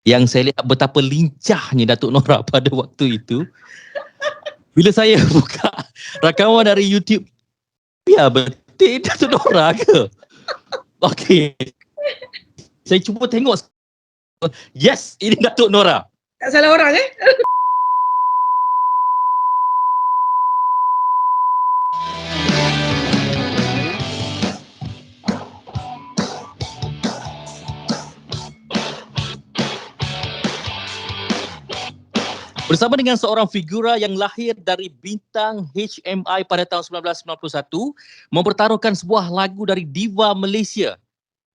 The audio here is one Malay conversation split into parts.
yang saya lihat betapa lincahnya Datuk Nora pada waktu itu. Bila saya buka rakaman dari YouTube, ya betul Datuk Nora ke? Okey. Saya cuba tengok. Yes, ini Datuk Nora. Tak salah orang Bersama dengan seorang figura yang lahir dari bintang HMI pada tahun 1991, mempertaruhkan sebuah lagu dari diva Malaysia,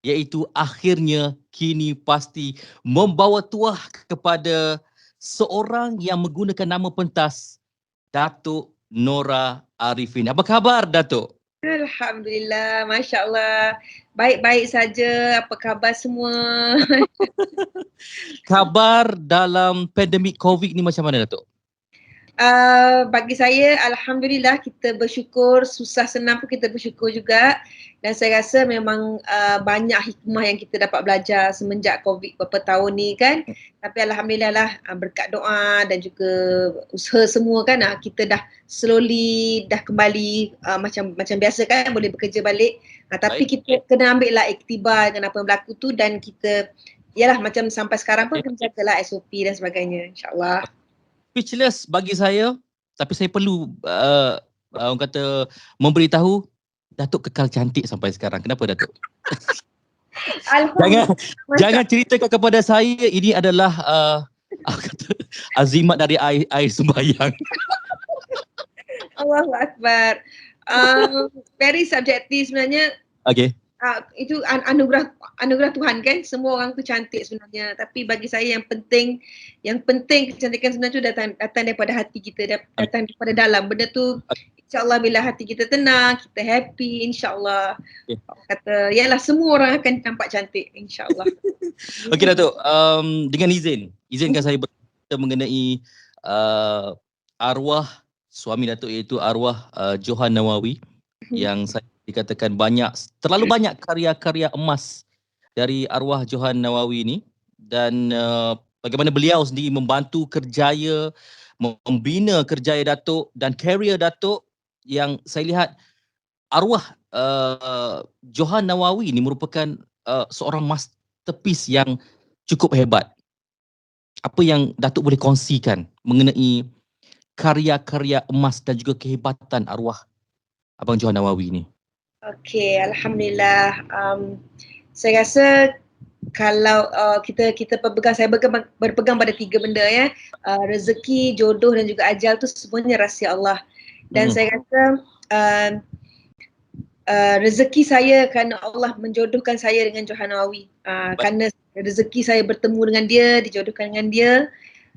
iaitu Akhirnya Kini Pasti, membawa tuah kepada seorang yang menggunakan nama pentas, Datuk Nora Arifin. Apa khabar, Datuk? Alhamdulillah, Masya Allah. Baik-baik saja. Apa khabar semua? Khabar dalam pandemik COVID ni macam mana, Datuk? Bagi saya, Alhamdulillah kita bersyukur, susah senang pun kita bersyukur juga. Dan saya rasa memang banyak hikmah yang kita dapat belajar semenjak COVID beberapa tahun ni kan. Tapi Alhamdulillah lah berkat doa dan juga usaha semua kan, kita dah slowly dah kembali macam biasa kan, boleh bekerja balik. Tapi kita kena ambil lah iktibar dengan apa yang berlaku tu, dan kita yalah macam sampai sekarang pun kena jagalah SOP dan sebagainya, insyaAllah. Speechless bagi saya, tapi saya perlu orang kata memberitahu Datuk kekal cantik sampai sekarang. Kenapa, Datuk? Jangan ceritakan kepada saya ini adalah kata azimat dari air sembahyang. Allahu Akbar. Very subjektif sebenarnya. Okay. Itu anugerah Tuhan kan, semua orang tu cantik sebenarnya, tapi bagi saya yang penting kecantikan sebenarnya tu datang daripada hati kita, datang daripada dalam. Benda tu insyaAllah bila hati kita tenang, kita happy, insyaAllah kata yalah semua orang akan nampak cantik, insyaAllah. Okey Datuk, dengan izinkan saya bercerita mengenai arwah suami Datuk, iaitu arwah Johan Nawawi, yang saya dikatakan terlalu banyak karya-karya emas dari arwah Johan Nawawi ni, dan bagaimana beliau sendiri membantu kerjaya, membina kerjaya Datuk dan karier Datuk, yang saya lihat arwah Johan Nawawi ni merupakan seorang masterpiece yang cukup hebat. Apa yang Datuk boleh kongsikan mengenai karya-karya emas dan juga kehebatan arwah Abang Johan Nawawi ni? Okey, Alhamdulillah. Saya rasa kalau kita saya berpegang pada 3 benda ya. Rezeki, jodoh dan juga ajal tu semuanya rahsia Allah. Dan saya rasa rezeki saya kerana Allah menjodohkan saya dengan Johan Nawawi. Kerana rezeki saya bertemu dengan dia, dijodohkan dengan dia,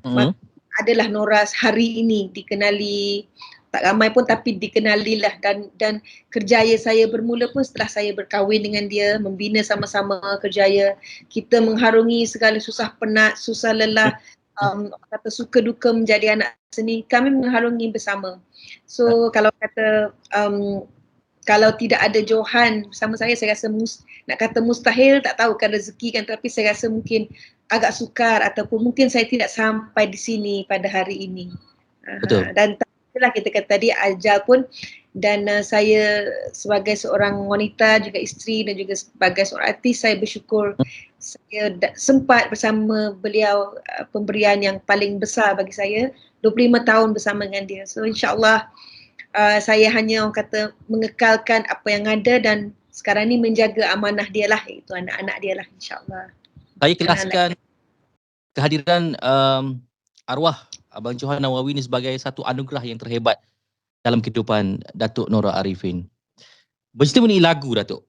maka adalah Nora hari ini dikenali. Tak ramai pun tapi dikenali lah, dan kerjaya saya bermula pun setelah saya berkahwin dengan dia, membina sama-sama kerjaya. Kita mengharungi segala susah penat, susah lelah, kata suka duka menjadi anak seni, kami mengharungi bersama. So kalau kata kalau tidak ada Johan bersama saya rasa nak kata mustahil, tak tahu kan rezeki kan, tapi saya rasa mungkin agak sukar ataupun mungkin saya tidak sampai di sini pada hari ini. Betul. Dan itulah kita kata tadi ajal pun, dan saya sebagai seorang wanita juga isteri dan juga sebagai seorang artis, saya bersyukur saya sempat bersama beliau, pemberian yang paling besar bagi saya, 25 tahun bersama dengan dia. So insyaAllah saya hanya orang kata mengekalkan apa yang ada, dan sekarang ni menjaga amanah dia lah, iaitu anak-anak dia lah, insyaAllah. Saya kelaskan kehadiran arwah Abang Johan Nawawi ni sebagai satu anugerah yang terhebat dalam kehidupan Datuk Nora Arifin. Bercerita mengenai lagu, Datuk.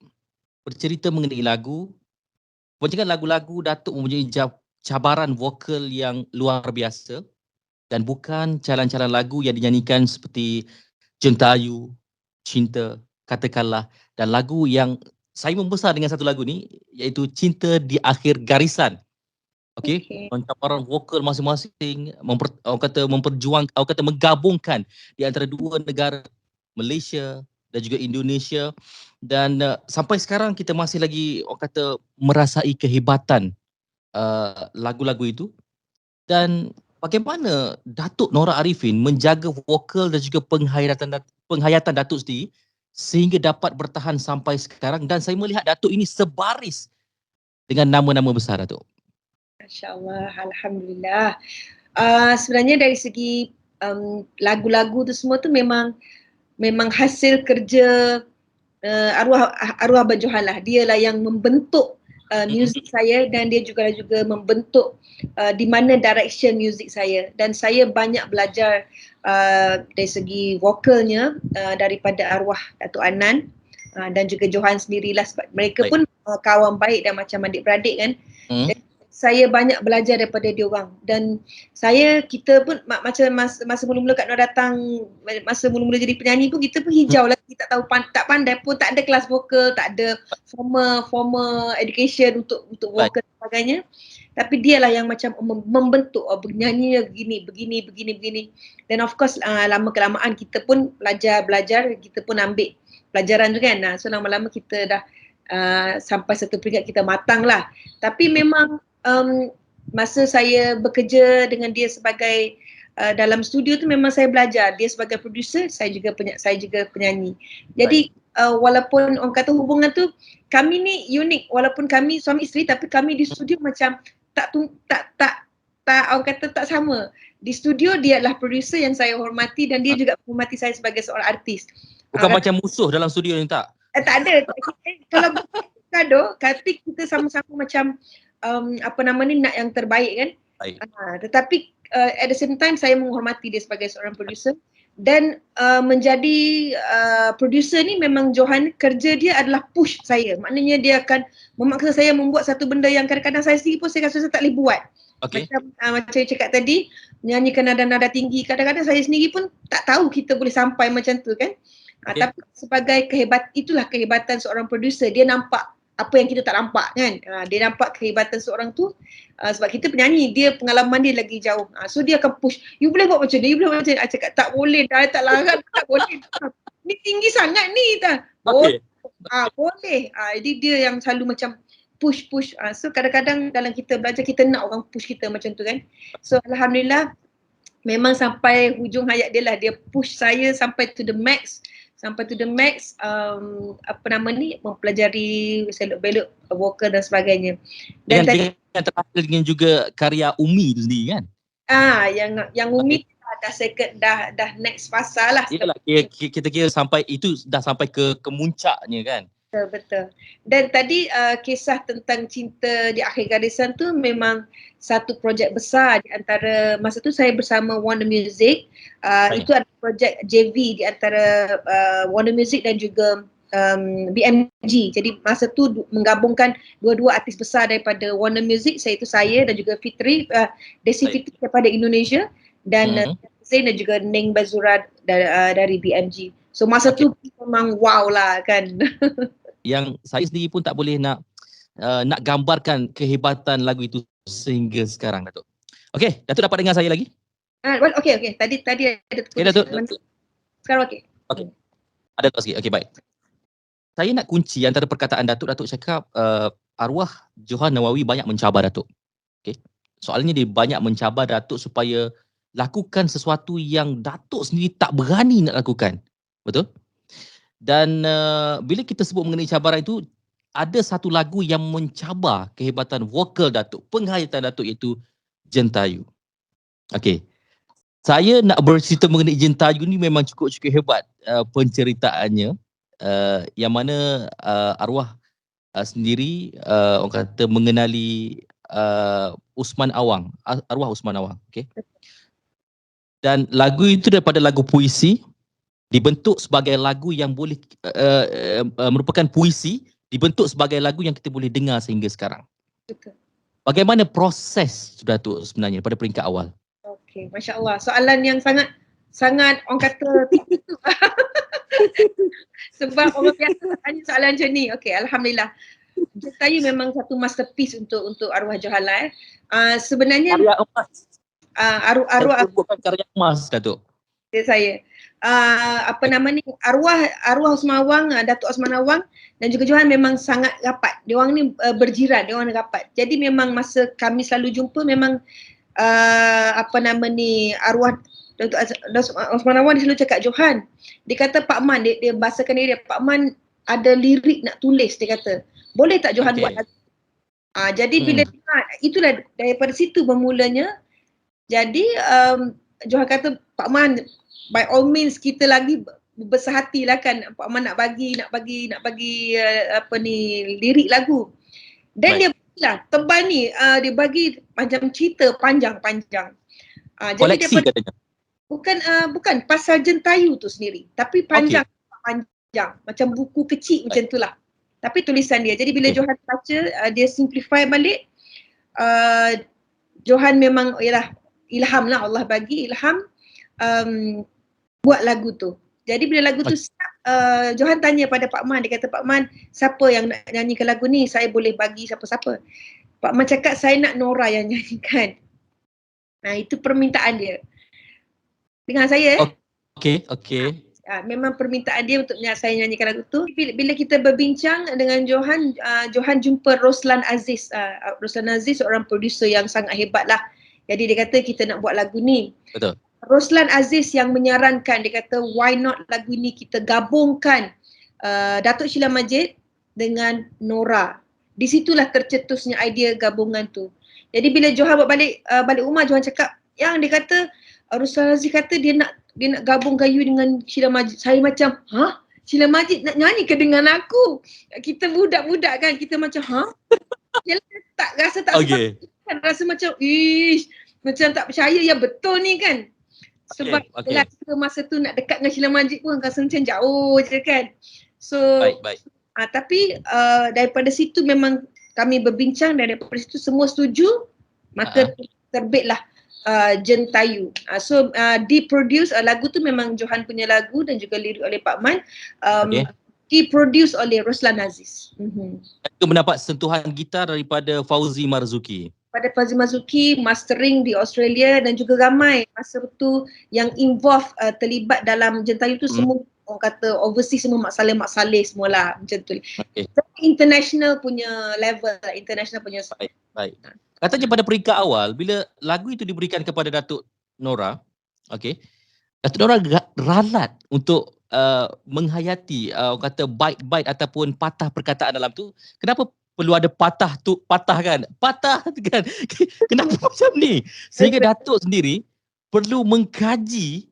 Bercerita mengenai lagu. Kebanyakan lagu-lagu Datuk mempunyai cabaran vokal yang luar biasa, dan bukan calon-calon lagu yang dinyanyikan seperti Jentayu, Cinta, Katakanlah, dan lagu yang saya membesar dengan satu lagu ni, iaitu Cinta di Akhir Garisan. Okey, cabaran vokal masing-masing menggabungkan di antara dua negara, Malaysia dan juga Indonesia, dan sampai sekarang kita masih lagi merasai kehebatan lagu-lagu itu, dan bagaimana Datuk Nora Arifin menjaga vokal dan juga penghayatan Datuk sendiri sehingga dapat bertahan sampai sekarang, dan saya melihat Datuk ini sebaris dengan nama-nama besar, Datuk. Masya-Allah, alhamdulillah. Sebenarnya dari segi lagu-lagu tu semua tu memang hasil kerja arwah Abang Johan lah. Dialah yang membentuk muzik saya, dan dia juga membentuk di mana direction muzik saya, dan saya banyak belajar dari segi vokalnya daripada arwah Datuk Anan dan juga Johan sendirilah, sebab mereka pun kawan baik dan macam adik-beradik kan. Saya banyak belajar daripada dia orang, dan kita pun macam masa mula-mula Kak Nur datang, masa mula-mula jadi penyanyi pun kita pun hijau lah, kita tak tahu tak pandai pun, tak ada kelas vokal, tak ada formal education untuk vokal dan sebagainya. Tapi dialah yang macam membentuk bernyanyi begini. Dan of course lama kelamaan kita pun belajar, kita pun ambil pelajaran tu kan. So lama-lama kita dah sampai satu peringkat kita matang lah. Tapi memang masa saya bekerja dengan dia sebagai dalam studio tu memang saya belajar. Dia sebagai producer, saya juga penyanyi. Jadi walaupun orang kata hubungan tu kami ni unik, walaupun kami suami isteri, tapi kami di studio macam tak orang kata tak sama. Di studio dia adalah producer yang saya hormati, dan dia juga menghormati saya sebagai seorang artis. Bukan macam musuh dalam studio ni, tak? Tak ada. Kalau gaduh, tapi kita sama-sama macam nak yang terbaik kan. Tetapi at the same time saya menghormati dia sebagai seorang producer, dan menjadi producer ni memang Johan, kerja dia adalah push saya. Maknanya dia akan memaksa saya membuat satu benda yang kadang-kadang saya sendiri pun saya rasa saya tak boleh buat. Macam saya cakap tadi, menyanyikan nada-nada tinggi, kadang-kadang saya sendiri pun tak tahu kita boleh sampai macam tu kan. Tapi sebagai itulah kehebatan seorang producer, dia nampak apa yang kita tak nampak kan. Dia nampak kehebatan seorang tu sebab kita penyanyi, dia pengalaman dia lagi jauh. So dia akan push, you boleh buat macam ni, you boleh buat macam ni. Cakap tak boleh dah, tak larang, tak boleh. Ni tinggi sangat ni dah. Boleh. Jadi dia yang selalu macam push. So kadang-kadang dalam kita belajar, kita nak orang push kita macam tu kan. So alhamdulillah memang sampai hujung hayat dia lah, dia push saya sampai to the max, mempelajari selok-belok vokal dan sebagainya. Dan dengan terakhir dengan juga karya Umi tu sendiri kan? Yang Umi dah next fasa lah. Yalah, kita kira sampai itu dah sampai ke kemuncaknya kan? Betul. Dan tadi kisah tentang cinta di akhir garisan tu memang satu projek besar di antara, masa tu saya bersama Warner Music. Itu ada projek JV di antara Warner Music dan juga BMG. Jadi masa tu menggabungkan dua-dua artis besar daripada Warner Music, iaitu saya dan juga Fitri, Desi Fitri daripada Indonesia, dan Zain dan juga Ning Bazura dari BMG. So masa tu memang wow lah kan. Yang saya sendiri pun tak boleh nak gambarkan kehebatan lagu itu sehingga sekarang, Datuk. Okey, Datuk dapat dengar saya lagi? Okey. Tadi ada Datuk. Sekarang okey. Ada sikit. Okey, baik. Saya nak kunci antara perkataan Datuk cakap arwah Johan Nawawi banyak mencabar Datuk. Okey. Soalnya dia banyak mencabar Datuk supaya lakukan sesuatu yang Datuk sendiri tak berani nak lakukan. Betul? Dan bila kita sebut mengenai cabaran itu, ada satu lagu yang mencabar kehebatan vokal Datuk, penghayatan Datuk, iaitu Jentayu. Okey. Saya nak bercerita mengenai Jentayu ni memang cukup hebat penceritaannya, yang mana arwah sendiri orang kata mengenali Usman Awang, arwah Usman Awang. Okey. Dan lagu itu daripada lagu puisi dibentuk sebagai lagu yang boleh merupakan puisi, dibentuk sebagai lagu yang kita boleh dengar sehingga sekarang. Betul. Bagaimana proses Datuk sebenarnya pada peringkat awal? Okey, masya-Allah. Soalan yang sangat orang kata sebab orang biasa tanya soalan macam ni. Okey, alhamdulillah. Jentayu memang satu masterpiece untuk arwah Johan lah. Sebenarnya Karya emas. Arwah bukan karya emas, Datuk. Dia saya. Apa nama ni, arwah Osman Awang, Datuk Osman Awang dan juga Johan memang sangat rapat. Diorang ni berjiran, diorang rapat. Jadi memang masa kami selalu jumpa memang apa nama ni, arwah Datuk Osman Awang dia selalu cakap Johan. Dia kata Pak Man, dia bahasakan dia, Pak Man ada lirik nak tulis, dia kata. Boleh tak Johan buat lagu? Jadi bila itulah daripada situ bermulanya. Jadi Johan kata Pak Man, by all means kita lagi besar hati lah kan, Pak Man nak bagi apa ni, lirik lagu. Dan dia bagilah tebal ni, dia bagi macam cerita panjang-panjang. Jadi Koleksi daripada, katanya. bukan pasal Jentayu tu sendiri, tapi panjang, macam buku kecil macam tu lah. Tapi tulisan dia. Jadi bila Johan baca, dia simplify balik. Johan memang ialah ilham lah, Allah bagi ilham buat lagu tu. Jadi bila lagu tu Johan tanya pada Pak Man, dia kata Pak Man, siapa yang nak nyanyikan lagu ni? Saya boleh bagi siapa-siapa. Pak Man cakap saya nak Nora yang nyanyikan. Itu permintaan dia. Dengar saya Okey. Memang permintaan dia untuk saya nyanyikan lagu tu. Bila kita berbincang dengan Johan, Johan jumpa Roslan Aziz. Roslan Aziz seorang producer yang sangat hebat lah. Jadi dia kata kita nak buat lagu ni. Betul. Roslan Aziz yang menyarankan, dia kata why not lagu ni kita gabungkan Datuk Sheila Majid dengan Nora. Di situlah tercetusnya idea gabungan tu. Jadi bila Johan balik rumah, Johan cakap, yang dia kata Roslan Aziz kata dia nak gabungkan you dengan Sheila Majid. Saya macam, Sheila Majid nak nyanyi ke dengan aku? Kita budak-budak kan, kita macam, Yalah, rasa tak Okay. kan, rasa macam, macam tak percaya, ya betul ni kan. Sebab kita masa tu nak dekat dengan Sheila Majid pun rasa macam jauh je kan. So, baik. Tapi daripada situ memang kami berbincang dan daripada situ semua setuju, maka terbitlah Jentayu. Diproduce lagu tu memang Johan punya lagu dan juga lirik oleh Pak Man. Diproduce oleh Roslan Aziz. Itu mendapat sentuhan gitar daripada Fauzi Marzuki. Pada Fauzi Marzuki, mastering di Australia dan juga ramai masa tu yang involve terlibat dalam Jentayu tu semua orang kata overseas, semua Mak Saleh semualah macam tu. International punya level, international punya. Baik. Katanya pada peringkat awal bila lagu itu diberikan kepada Datuk Nora, Datuk Nora ralat untuk menghayati orang kata bait-bait ataupun patah perkataan dalam tu. Kenapa perlu ada patah kan? Kenapa macam ni? Sehingga Datuk sendiri perlu mengkaji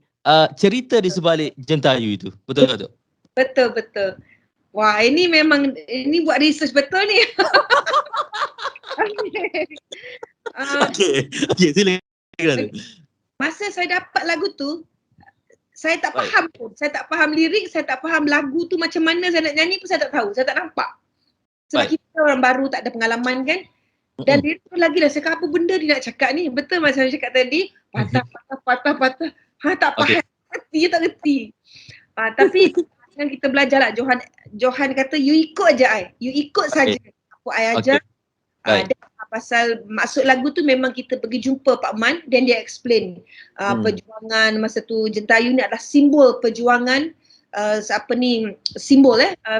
cerita di sebalik Jentayu itu. Betul tak, Datuk? Betul. Wah, ini memang buat research betul ni. Okey, silakan. Masa saya dapat lagu tu, saya tak faham pun. Saya tak faham lirik, saya tak faham lagu tu macam mana saya nak nyanyi pun saya tak tahu. Saya tak nampak. Sebab kita orang baru, tak ada pengalaman kan. Dan dia tu lagi lah, saya apa benda dia nak cakap ni. Betul masa saya cakap tadi, patah. Tak faham. Tak reti. Tapi yang kita belajar lah, Johan kata you ikut je I. You ikut saja apa I ajar. Pasal maksud lagu tu memang kita pergi jumpa Pak Man dan dia explain perjuangan masa tu. Jentayu ni adalah simbol perjuangan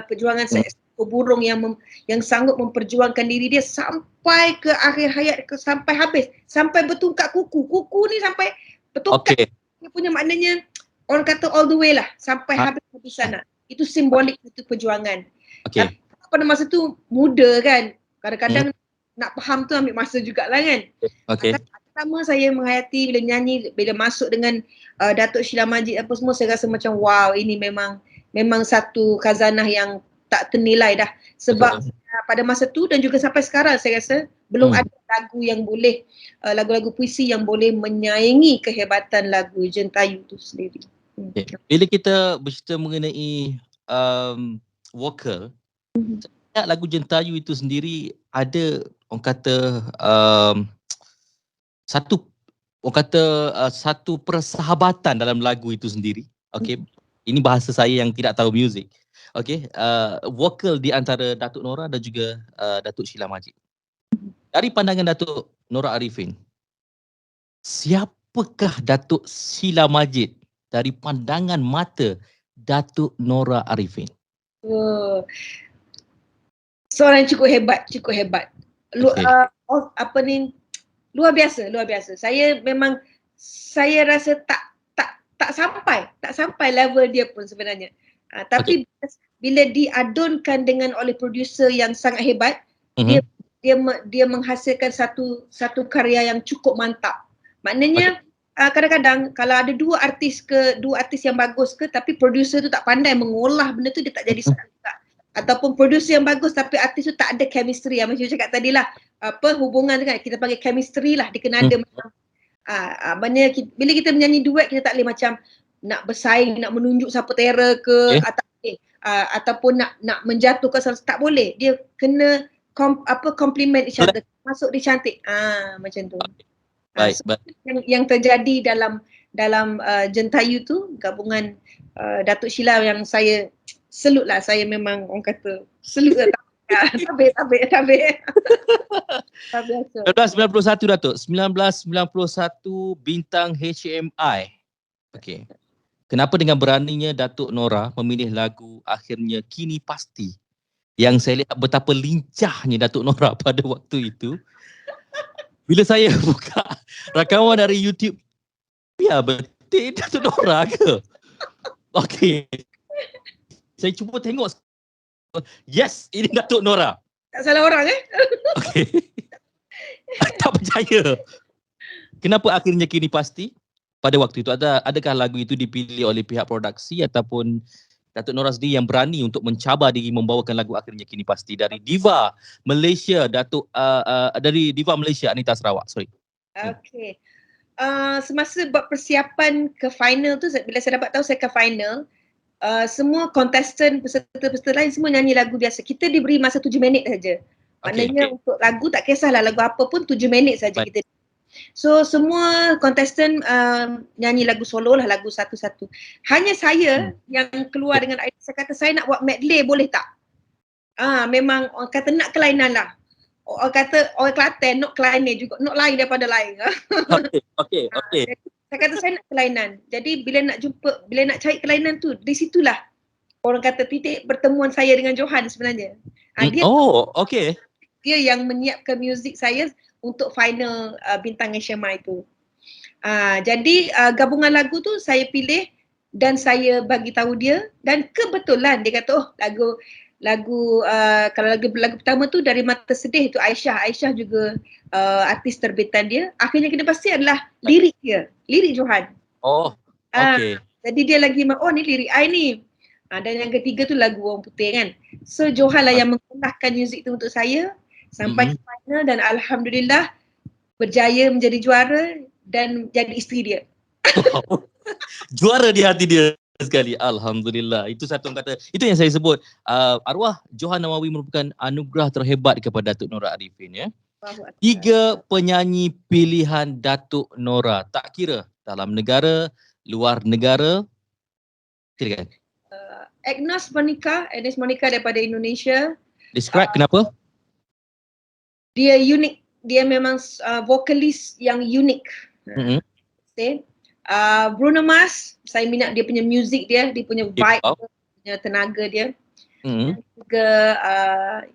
perjuangan seekor burung yang sanggup memperjuangkan diri dia sampai ke akhir hayat, sampai habis, sampai bertungkat kuku ni sampai bertungkat. Dia punya maknanya orang kata all the way lah sampai habis-habisan lah. Itu simbolik itu perjuangan. Tapi pada masa tu muda kan, kadang-kadang nak faham tu ambil masa jugalah kan. Pertama saya menghayati bila nyanyi, bila masuk dengan Datuk Sheila Majid apa semua, saya rasa macam wow, ini memang satu khazanah yang tak ternilai dah. Sebab pada masa tu dan juga sampai sekarang saya rasa belum ada lagu yang boleh, lagu-lagu puisi yang boleh menyaingi kehebatan lagu Jentayu tu sendiri. Bila kita bercerita mengenai vokal, lagu Jentayu itu sendiri ada orang kata satu persahabatan dalam lagu itu sendiri. Ini bahasa saya yang tidak tahu muzik. Vokal di antara Datuk Nora dan juga Datuk Sheila Majid. Dari pandangan Datuk Nora Arifin, siapakah Datuk Sheila Majid dari pandangan mata Datuk Nora Arifin? Oh, soalan cukup hebat, cukup hebat. Okay. Apa ni, luar biasa, luar biasa. Saya memang, saya rasa tak sampai level dia pun sebenarnya. Tapi bila diadunkan dengan oleh producer yang sangat hebat, dia menghasilkan satu karya yang cukup mantap. Maknanya kadang-kadang kalau ada dua artis yang bagus ke, tapi producer tu tak pandai mengolah benda tu, dia tak jadi sedap juga. Ataupun producer yang bagus tapi artis tu tak ada chemistry, macam you cakap tadi lah, apa hubungan tu kan, kita panggil chemistry lah, dia kena ada macam bila kita menyanyi duet, kita tak boleh macam nak bersaing, nak menunjuk siapa terror ke, ataupun nak menjatuhkan salah, tak boleh. Dia kena compliment each other, masuk dia cantik. Macam tu. Baik. Yang terjadi dalam Jentayu tu, gabungan Datuk Sheila, yang saya salute lah. Saya memang orang kata salute lah. Tabik. Tak biasa. 1991 Datuk. 1991 bintang HMI. Okey. Kenapa dengan beraninya Datuk Nora memilih lagu Akhirnya Kini Pasti, yang saya lihat betapa lincahnya Datuk Nora pada waktu itu. Bila saya buka rakaman dari YouTube, ya betul Datuk Nora ke? Okey. Saya cuba tengok. Yes, ini Datuk Nora. Tak salah orang Okey. Tak percaya. Kenapa Akhirnya Kini Pasti? Pada waktu itu, adakah lagu itu dipilih oleh pihak produksi ataupun Datuk Nora sendiri yang berani untuk mencabar diri membawakan lagu Akhirnya Kini Pasti dari diva Malaysia, dari diva Malaysia Anita Sarawak. Sorry. Okey. Semasa buat persiapan ke final tu, bila saya dapat tahu saya ke final, semua contestant, peserta-peserta lain semua nyanyi lagu biasa. Kita diberi masa 7 minit saja. Maknanya untuk lagu tak kisahlah lagu apa pun, 7 minit saja kita. So semua contestant nyanyi lagu solo lah, lagu satu-satu. Hanya saya yang keluar dengan idea, saya kata saya nak buat medley, boleh tak? Memang orang kata nak kelainan lah. Orang kata orang Kelantan nak kelainan juga, nak lain daripada lain. Okey. Saya kata saya nak kelainan. Jadi bila nak cari kelainan tu, di situlah orang kata titik pertemuan saya dengan Johan sebenarnya. Okey. Dia yang menyiapkan muzik saya untuk final bintang HMI itu. Jadi gabungan lagu tu saya pilih dan saya bagi tahu dia, dan kebetulan dia kata kalau lagu pertama tu Dari Mata Sedih tu Aisyah juga artis terbitan dia. Akhirnya Kini Pasti adalah lirik dia, lirik Johan. Okey. Jadi dia lagi ni lirik I ni. Dan yang ketiga tu lagu Orang Putih kan. So Johan lah yang mengolah muzik tu untuk saya sampai ke final, dan alhamdulillah berjaya menjadi juara dan jadi isteri dia. Wow. Juara di hati dia sekali. Alhamdulillah. Itu satu kata. Itu yang saya sebut. Arwah Johan Nawawi merupakan anugerah terhebat kepada Datuk Nora Arifin, ya. 3 penyanyi pilihan Datuk Nora. Tak kira dalam negara, luar negara. Silakan. Agnes Monica daripada Indonesia. Describe kenapa? Dia unik. Dia memang vokalis yang unik. Bruno Mars, saya minat dia punya music dia punya vibe, dia punya tenaga dia. Dan juga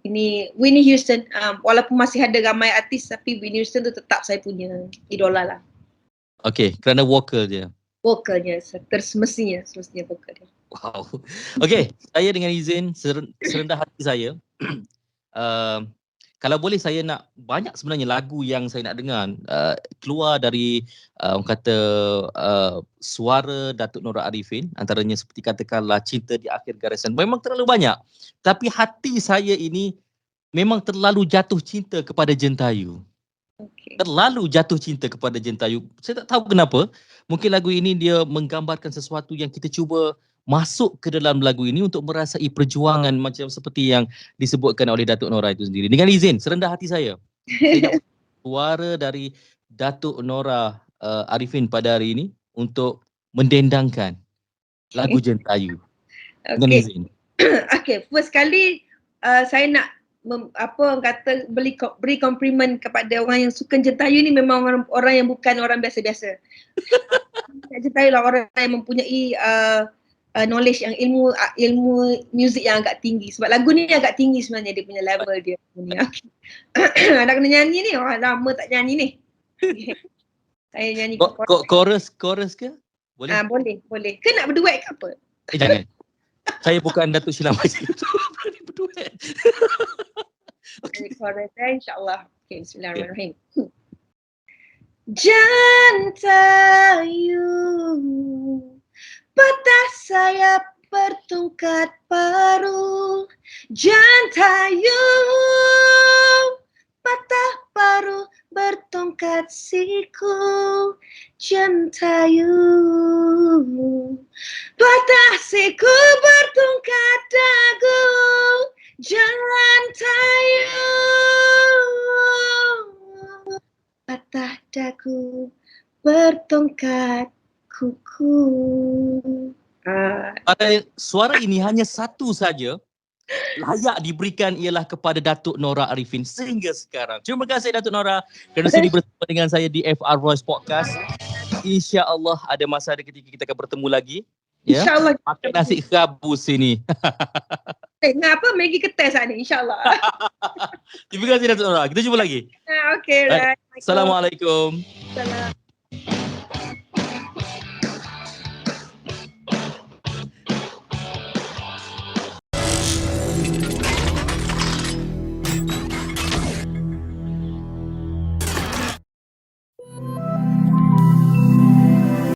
ini Whitney Houston, walaupun masih ada ramai artis, tapi Whitney Houston tu tetap saya punya idola lah. Okey, kerana vokal dia. Vokalnya, semestinya vokal dia. Wow. Okey, saya dengan izin serendah hati saya, kalau boleh saya nak banyak sebenarnya lagu yang saya nak dengar keluar dari orang kata suara Datuk Nora Arifin, antaranya seperti katakanlah Cinta di Akhir Garisan. Memang terlalu banyak, tapi hati saya ini memang terlalu jatuh cinta kepada Jentayu. Terlalu jatuh cinta kepada Jentayu. Saya tak tahu kenapa. Mungkin lagu ini dia menggambarkan sesuatu yang kita cuba masuk ke dalam lagu ini untuk merasai perjuangan macam seperti yang disebutkan oleh Datuk Nora itu sendiri. Dengan izin, serendah hati saya nak suara dari Datuk Nora Arifin pada hari ini untuk mendendangkan lagu Jentayu. Dengan izin. Okey, first kali saya nak orang kata beri compliment kepada orang yang suka Jentayu ni memang orang yang bukan orang biasa-biasa. Jentayu lah orang yang mempunyai knowledge yang ilmu muzik yang agak tinggi. Sebab lagu ni agak tinggi sebenarnya dia punya level dia. Nak kena nyanyi ni, lama tak nyanyi ni. Saya nyanyi chorus ke? Boleh? Boleh. Ke nak berduet ke apa? Jangan. Saya bukan Datuk Sheila Majid. Berani berduet. Okay. Chorus insyaAllah. Okay, bismillahirrahmanirrahim. Jentayu, patah sayap bertongkat paruh. Jentayu, patah paruh bertongkat siku. Jentayu, patah siku bertongkat dagu. Jentayu, patah dagu bertongkat kuku. Suara ini hanya satu saja layak diberikan ialah kepada Datuk Nora Arifin sehingga sekarang. Terima kasih Datuk Nora kerana sudi bersama dengan saya di FR Voice Podcast. InsyaAllah ada masa ada ketika kita akan bertemu lagi. Ya? InsyaAllah. Makan nasi gabus ini. Ngapa Maggi ketes ni? InsyaAllah. Terima kasih Datuk Nora. Kita jumpa lagi. Okay, right. Assalamualaikum. Salam.